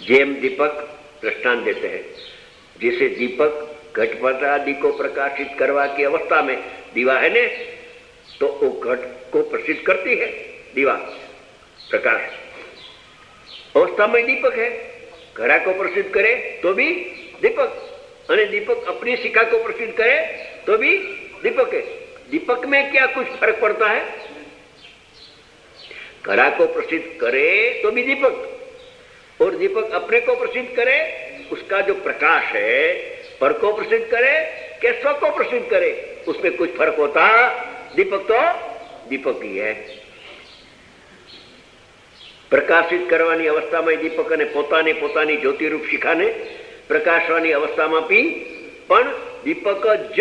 GeM दीपक दृष्टांत देते हैं, जैसे दीपक घटपट आदि को प्रकाशित करवा की अवस्था में दीवा है ने, तो वो घट को प्रसिद्ध करती है दीवा प्रकाश अवस्था में दीपक है। घड़ा को प्रसिद्ध करे तो भी दीपक, और दीपक अपनी शिखा को प्रसिद्ध करे तो भी दीपक है। दीपक में क्या कुछ फर्क पड़ता है? घड़ा को प्रसिद्ध करे तो भी दीपक, और दीपक अपने को प्रसिद्ध करे, उसका जो प्रकाश है पर को प्रसिद्ध करे कि स्व को प्रसिद्ध करे, उसमें कुछ फर्क होता? दीपक तो दीपक ही है। प्रकाशित करवानी अवस्थाમાં દીપક અને પોતાની જ્યોતિરૂપ શિખાને પ્રકાશવાની અવસ્થામાં પણ દીપક જ,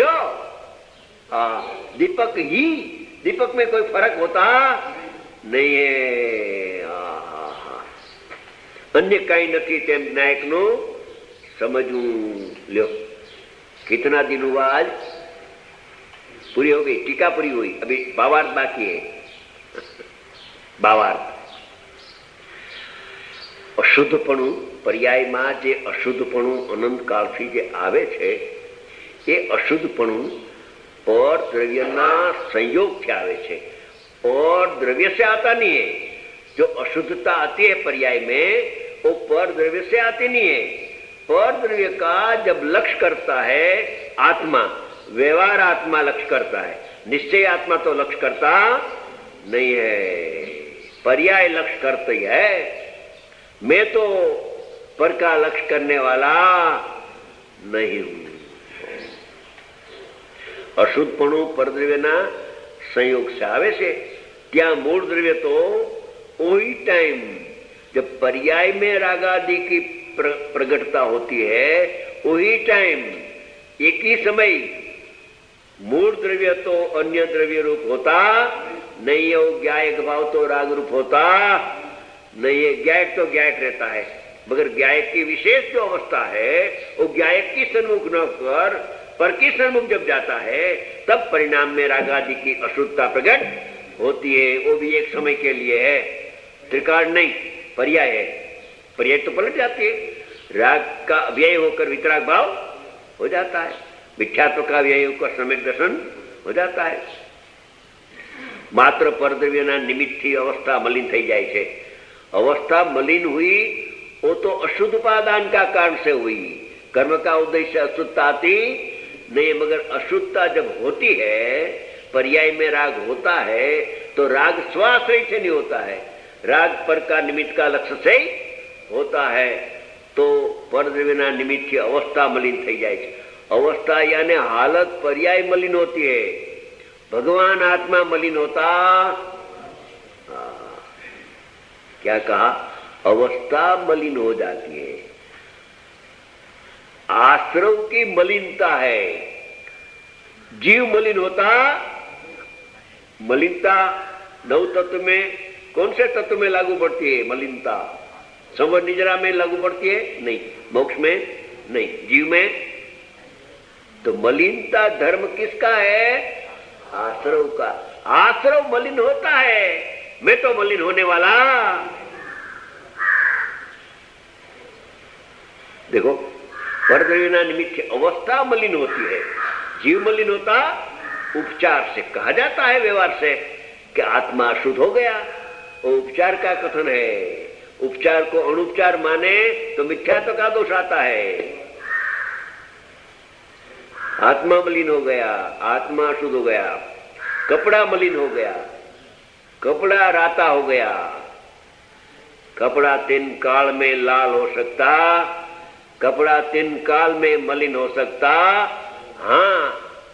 दीपक ही, दीपक में कोई फर्क होता नहीं है। अन्य कहीं नहीं तेम नायक नो समझू लो। कितना दिन हुआ आज? पूरी हो गई टीका, पूरी हुई, अभी भावार्थ बाकी है। भावार्थ अशुद्धपणु पर्यायમાં જે અશુદ્ધપણું અનંત કાળથી જે આવે છે એ અશુદ્ધપણું और द्रव्यना संयोग आवे छे, और द्रव्य से आता नहीं है। जो अशुद्धता आती है पर्याय में वो पर द्रव्य से आती नहीं है। पर द्रव्य का जब लक्ष्य करता है आत्मा, व्यवहार आत्मा लक्ष्य करता है, निश्चय आत्मा तो लक्ष्य करता नहीं है, पर्याय लक्ष्य करती है। मैं तो पर का लक्ष्य करने वाला नहीं हूं। अशुद्धपणु परद्रव्यना संयोग से आवे से, त्या मूल द्रव्य तो वही टाइम जब पर्याय में रागादि की प्रगटता होती है, वही टाइम एक ही समय मूल द्रव्य तो अन्य द्रव्य रूप होता नहीं है। वो ज्ञायक भाव तो राग रूप होता नहीं है। ज्ञायक तो ज्ञायक रहता है, मगर ज्ञायक की विशेष जो अवस्था है वो ज्ञायक की सन्मुख न कर पर की सन्मुख जब जाता है, तब परिणाम में रागादि की अशुद्धता प्रकट होती है। वो भी एक समय के लिए है, त्रिकाल नहीं, पर्याय है। पर्याय तो पलट जाती है। राग का अव्यय होकर वितराग भाव हो जाता है, मिथ्यात्व का अव्यय होकर सम्यक दर्शन हो जाता है। मात्र परद्रव्यना निमित्तથી अवस्था मलिन થઈ જાય છે। अवस्था मलिन हुई वो तो अशुद्ध उपादान का कारण से हुई, कर्म का उद्देश्य अशुद्धता आती नहीं। मगर अशुद्धता जब होती है, पर्याय में राग होता है, तो राग स्वाश्रय से नहीं होता है, राग पर का निमित्त का लक्ष्य से होता है। तो परद्रव्यना निमित्त की अवस्था मलिन થઈ જાય છે। अवस्था यानी हालत पर्याय मलिन होती है, भगवान आत्मा मलिन होता। क्या कहा? अवस्था मलिन हो जाती है। आश्रव की मलिनता है, जीव मलिन होता। मलिनता नव तत्व में कौन से तत्व में लागू पड़ती है? मलिनता संवर निजरा में लागू पड़ती है? नहीं। मोक्ष में? नहीं। जीव में? तो मलिनता धर्म किसका है? आश्रव का। आश्रव मलिन होता है, मैं तो मलिन होने वाला। देखो, परद्रव्यना निमित्त की अवस्था मलिन होती है, जीव मलिन होता। उपचार से कहा जाता है, व्यवहार से, कि आत्मा शुद्ध हो गया। वो उपचार का कथन है। उपचार को अनुपचार माने तो मिथ्यात्व का दोष आता है। आत्मा मलिन हो गया, आत्मा शुद्ध हो गया। कपड़ा मलिन हो गया, कपड़ा राता हो गया। कपड़ा 3 काल में लाल हो सकता, कपड़ा 3 काल में मलिन हो सकता। हाँ,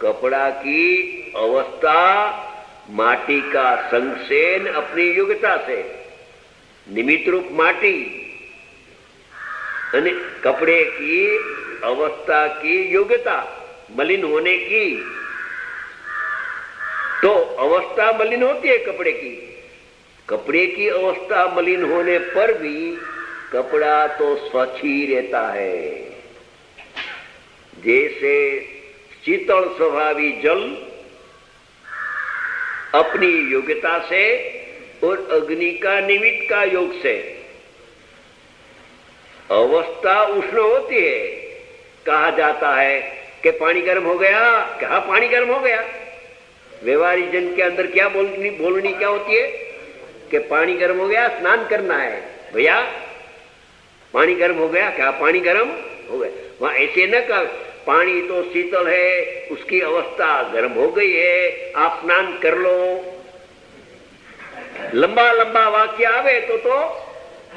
कपड़ा की अवस्था माटी का संसेन अपनी योग्यता से, निमित्त रूप माटी, અને कपड़े की अवस्था की योग्यता मलिन होने की, तो अवस्था मलिन होती है कपड़े की। कपड़े की अवस्था मलिन होने पर भी कपड़ा तो स्वच्छ ही रहता है। जैसे शीतल स्वभावी जल अपनी योग्यता से और अग्नि का निमित्त का योग से अवस्था उष्ण होती है। कहा जाता है कि पानी गर्म हो गया, कहा पानी गर्म हो गया। व्यवहारिक जन के अंदर क्या बोलनी क्या होती है कि पानी गर्म हो गया, स्नान करना है। भैया पानी गर्म हो गया, क्या पानी गर्म हो गया। वहां ऐसे न कहा पानी तो शीतल है, उसकी अवस्था गर्म हो गई है, आप स्नान कर लो। लंबा लंबा वाक्य आवे तो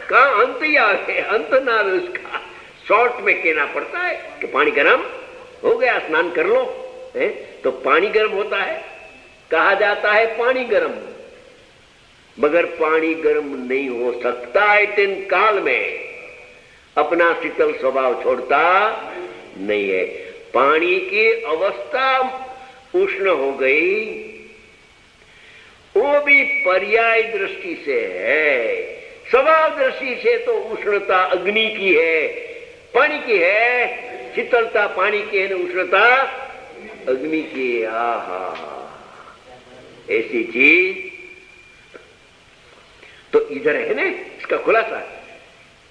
कहा अंत ही आवे, अंत ना आवे उसका। शॉर्ट में कहना पड़ता है कि पानी गर्म हो गया, स्नान कर लो। है तो पानी गर्म होता है, कहा जाता है पानी गर्म, मगर पानी गर्म नहीं हो सकता है। तीन काल में अपना शीतल स्वभाव छोड़ता नहीं है। पानी की अवस्था उष्ण हो गई, वो भी पर्याय दृष्टि से है। स्वभाव दृष्टि से तो उष्णता अग्नि की है, पानी की है। शीतलता पानी की है, उष्णता अग्नि की है। आहा, ऐसी चीज तो इधर है ना। इसका खुलासा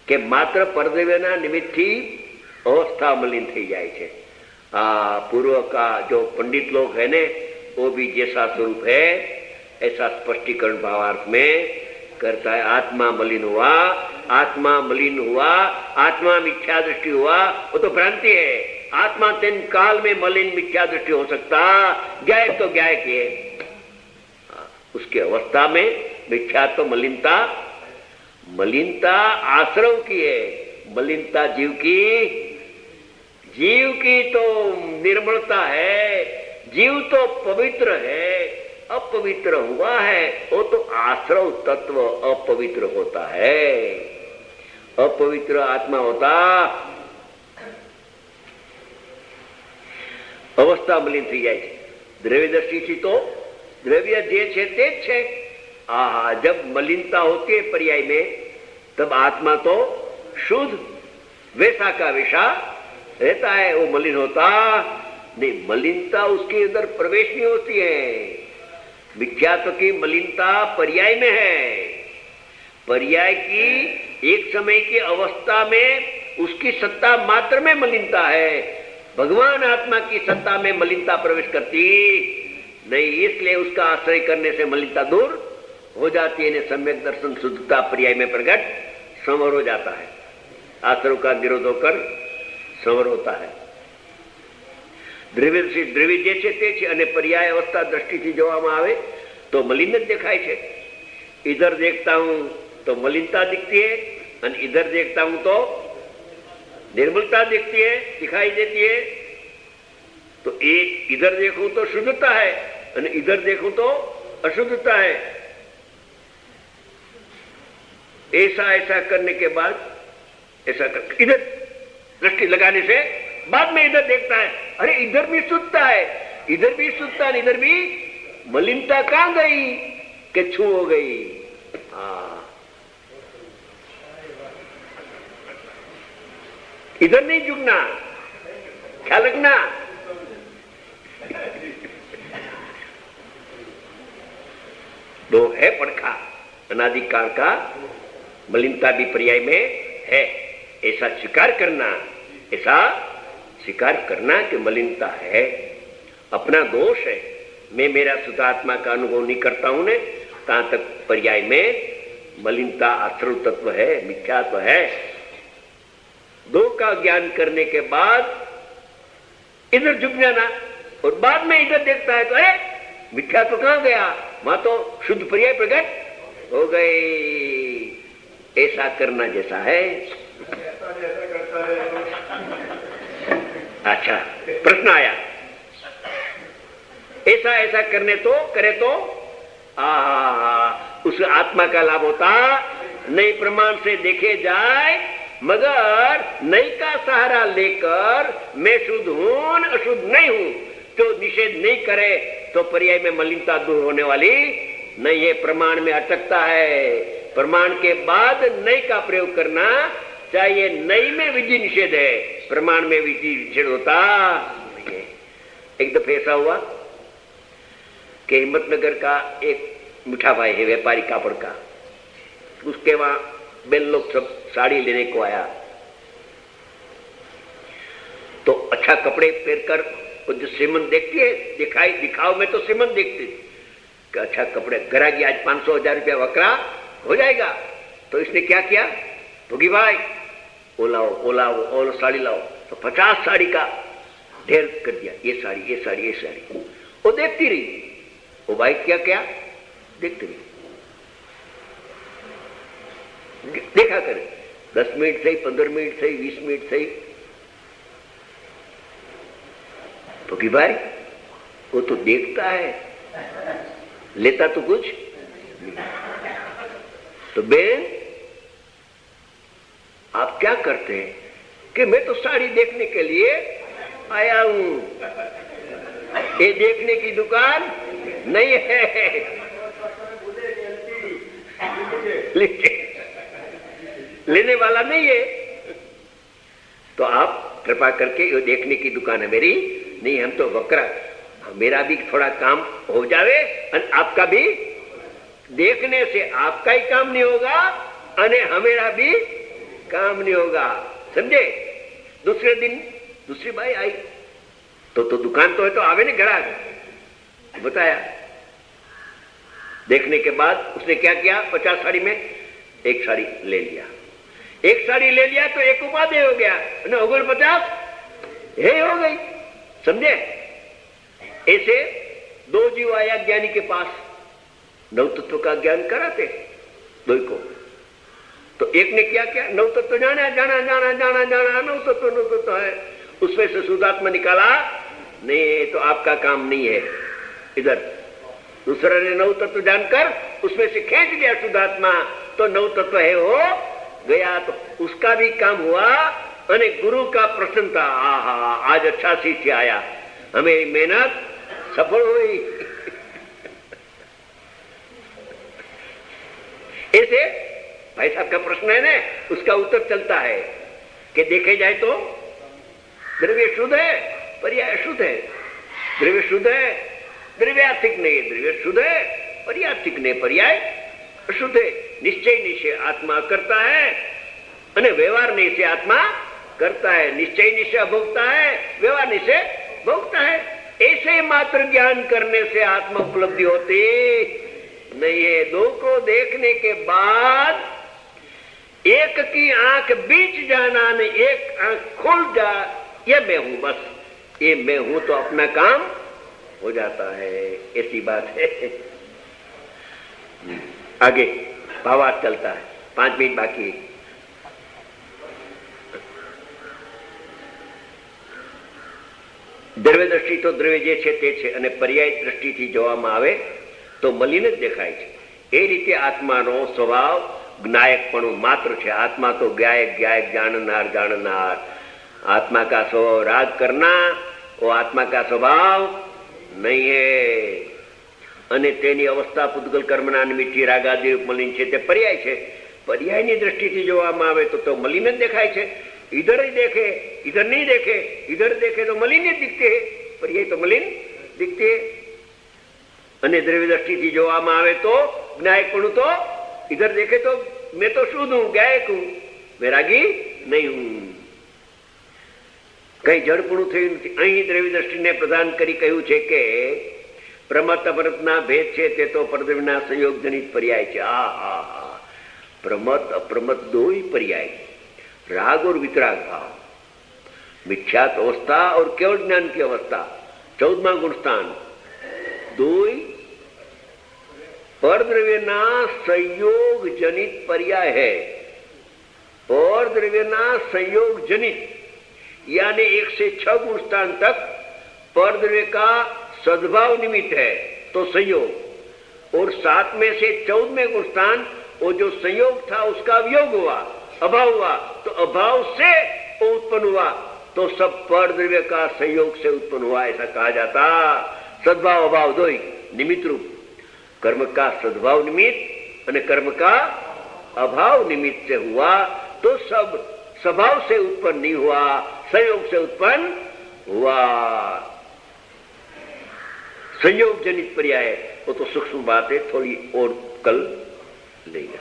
કે માત્ર પરદેવેના નિમિત્તથી अवस्था मलिन थी जाए छे। पूर्व का जो पंडित लोग है ने वो भी जैसा स्वरूप है ऐसा स्पष्टीकरण भावार्थ में करता है। आत्मा मलिन हुआ, आत्मा मलिन हुआ, आत्मा मिथ्या दृष्टि हुआ, वो तो भ्रांति है। आत्मा तीन काल में मलिन मिथ्या दृष्टि हो सकता, गायक तो गायक है। उसकी अवस्था में मिथ्या तो मलिनता, मलिनता आश्रव की है, मलिनता जीव की तो निर्मलता है। जीव तो पवित्र है, अपवित्र हुआ है वो तो आश्रव तत्व अपवित्र होता है। अपवित्र आत्मा होता अवस्था मलिन थी जाए। द्रव्य दृष्टि तो द्रव्य जे छे ते छे। जब मलिनता होती है पर्याय में तब आत्मा तो शुद्ध वैसा का वैसा रहता है, वो मलिन होता नहीं। मलिनता उसके अंदर प्रवेश नहीं होती है। मिथ्यात्व की मलिनता पर्याय में है। पर्याय की एक समय की अवस्था में उसकी सत्ता मात्र में मलिनता है। भगवान आत्मा की सत्ता में मलिनता प्रवेश करती नहीं, इसलिए उसका आश्रय करने से मलिनता दूर हो जाती है। सम्यक दर्शन शुद्धता पर्याय में प्रकट संवर हो जाता है। आश्रव का निरोध होकर संवर होता है। દ્રવ્ય જે છે તે છે અને પર્યાય અવસ્થા દ્રષ્ટિથી જોવામાં આવે તો મલિન જ દેખાય છે। इधर देखता हूं तो मलिनता दिखती है और इधर देखता हूं तो निर्मलता दिखती है, दिखाई देती है। तो एक इधर देखूं तो शुद्धता है और इधर देखूं तो अशुद्धता है। ऐसा ऐसा करने के बाद ऐसा कर इधर दृष्टि लगाने से बाद में इधर देखता है, अरे इधर भी शुद्धता है, इधर भी शुद्धता है, इधर भी मलिनता कहां गई कि छू हो गई। इधर नहीं झुकना, ख्याल रखना। दो है पड़खा, अनादिकाल का मलिनता भी पर्याय में है। ऐसा स्वीकार करना, ऐसा स्वीकार करना कि मलिनता है, अपना दोष है। मैं मेरा शुद्धात्मा का अनुभव नहीं करता हूं ने, तहां तक पर्याय में मलिनता आश्रव तत्व है, मिथ्यात्व है। दो का ज्ञान करने के बाद इधर झुक जाना और बाद में इधर देखता है तो अरे मिथ्यात्व कहां गया, वहां तो शुद्ध पर्याय प्रकट हो गई। ऐसा करना जैसा है। अच्छा, प्रश्न आया, ऐसा ऐसा करने तो करे तो उस आत्मा का लाभ होता नई प्रमाण से देखे जाए, मगर नई का सहारा लेकर मैं शुद्ध हूं अशुद्ध नहीं हूं तो निषेध नहीं करे तो पर्याय में मलिनता दूर होने वाली नहीं है। प्रमाण में अटकता है। प्रमाण के बाद नई का प्रयोग करना चाहिए। नई में विधि निषेध है, प्रमाण में विधि निषेध होता नहीं है। एक दफे ऐसा हुआ कि हिम्मतनगर का एक मीठा भाई है, व्यापारी कापड़ का, उसके वहां बेन लोग सब साड़ी लेने को आया तो अच्छा कपड़े पहनकर जो श्रीमंत देखती है, दिखाव में तो श्रीमंत देखती कि अच्छा कपड़े ग्राहकी आज 500,000 रुपया वकरा हो जाएगा। तो इसने क्या किया, भोगी भाई वो लाओ साड़ी लाओ, तो 50 साड़ी का ढेर कर दिया, ये साड़ी। वो देखती रही, वो भाई क्या देखती रही, देखा करे 10 मिनट सही, 15 मिनट सही, 20 मिनट सही। तो कि भाई वो तो देखता है, लेता तो कुछ नहीं। तो बेन आप क्या करते हैं कि मैं तो साड़ी देखने के लिए आया हूं, ये देखने की दुकान नहीं है, लेने वाला नहीं है। तो आप कृपा करके ये देखने की दुकान है मेरी नहीं, हम तो वक्रा, मेरा भी थोड़ा काम हो जावे और आपका भी, देखने से आपका ही काम नहीं होगा और हमेरा भी काम नहीं होगा, समझे। दूसरे दिन दूसरी बाई आई तो दुकान तो है, तो आवे ने ग्राहक, बताया। देखने के बाद उसने क्या किया, 50 साड़ी में एक साड़ी ले लिया, एक साड़ी ले लिया तो एक उपाधि हो गया, 49 हे हो गई, समझे। ऐसे दो जीव आया ज्ञानी के पास, नव तत्व का ज्ञान कराते दो को। तो एक ने क्या किया, नव तत्व जाना नव तत्व है, उसमें से शुद्धात्मा निकाला, नहीं तो आपका काम नहीं है इधर। दूसरा ने नव तत्व जानकर उसमें से खींच लिया शुद्धात्मा, तो नव तत्व है हो गया, तो उसका भी काम हुआ। अने गुरु का प्रसन्नता, आहा आज अच्छा शिष्य आया, हमें मेहनत सफल हुई। ऐसे भाई साहब का प्रश्न है ना, उसका उत्तर चलता है कि देखे जाए तो द्रव्य शुद्ध है, पर्याय अशुद्ध है। द्रव्य शुद्ध है, द्रव्यार्थिक नहीं है, द्रव्य शुद्ध है, पर्यार्थिक नहीं, पर्याय अशुद्ध है। निश्चय आत्मा करता है और व्यवहार नहीं से आत्मा करता है। निश्चय भोगता है, व्यवहार नहीं से भोगता है। ऐसे मात्र ज्ञान करने से आत्मा उपलब्धि होती नहीं है। दो को देखने के बाद एक की आंख बीच जाना, नहीं एक आंख खुल जा, ये मैं हूं, बस ये मैं हूं तो अपना काम हो जाता है, ऐसी बात है। आगे भावार्थ चलता है, 5 मिनट बाकी है। દ્રવ્ય દ્રષ્ટિ તો દ્રવ્ય જે છે તે છે, અને પર્યાય દ્રષ્ટિથી જોવામાં આવે તો મલિન જ દેખાય છે। એ રીતે આત્માનો સ્વભાવ જ્ઞાયકપણું માત્ર છે। આત્મા તો જ્ઞાયક जाननार। आत्मा का स्वभाव राग करना, वो आत्मा का स्वभाव नहीं है। અને તેની અવસ્થા પૂતગલ કર્મના નિમિત્તે રાગાદી મલિન છે, તે પર્યાય છે। પર્યાયની દ્રષ્ટિથી જોવામાં આવે તો મલિન જ દેખાય છે। इधर ही देखे, इधर नहीं देखे, इधर देखे तो मलिन दिखते है, पर ये तो मलिन दिखते है। અને દ્રવ્ય દ્રષ્ટિથી જોવામાં આવે તો જ્ઞાયકપણું તો इधर देखे तो मैं तो शुद्ध हूं, गायक हूं, वैरागी नहीं हूं। कई जड़पणું થયું નથી। અહીં દ્રવ્ય દ્રષ્ટિને પ્રદાન કરી કહ્યું છે કે પ્રમત અપ્રમતના ભેદ છે તે તો પરદ્રવ્યના સંયોગજનિત પર્યાય છે। प्रमत अप्रमत दो ही पर्याय, राग और वितराग भाव, मिथ्यात अवस्था और केवल ज्ञान की अवस्था, 14वां गुणस्थान, दो ही परद्रव्यना संयोग जनित पर्याय है। परद्रव्यना संयोग जनित यानी 1 से 6 गुणस्थान तक परद्रव्य का सद्भाव निमित्त है तो संयोग, और 7 में से 14वें गुणस्थान वो जो संयोग था उसका वियोग हुआ, अभाव हुआ, तो अभाव से वो उत्पन्न हुआ, तो सब परद्रव्य का संयोग से उत्पन्न हुआ, ऐसा कहा जाता। सद्भाव अभाव दो ही निमित्त रूप, कर्म का सद्भाव निमित्त और कर्म का अभाव निमित्त से हुआ, तो सब स्वभाव से उत्पन्न नहीं हुआ, संयोग से उत्पन्न हुआ। संयोग जनित पर्याय वो तो सूक्ष्म बात है, थोड़ी और कल लेगा।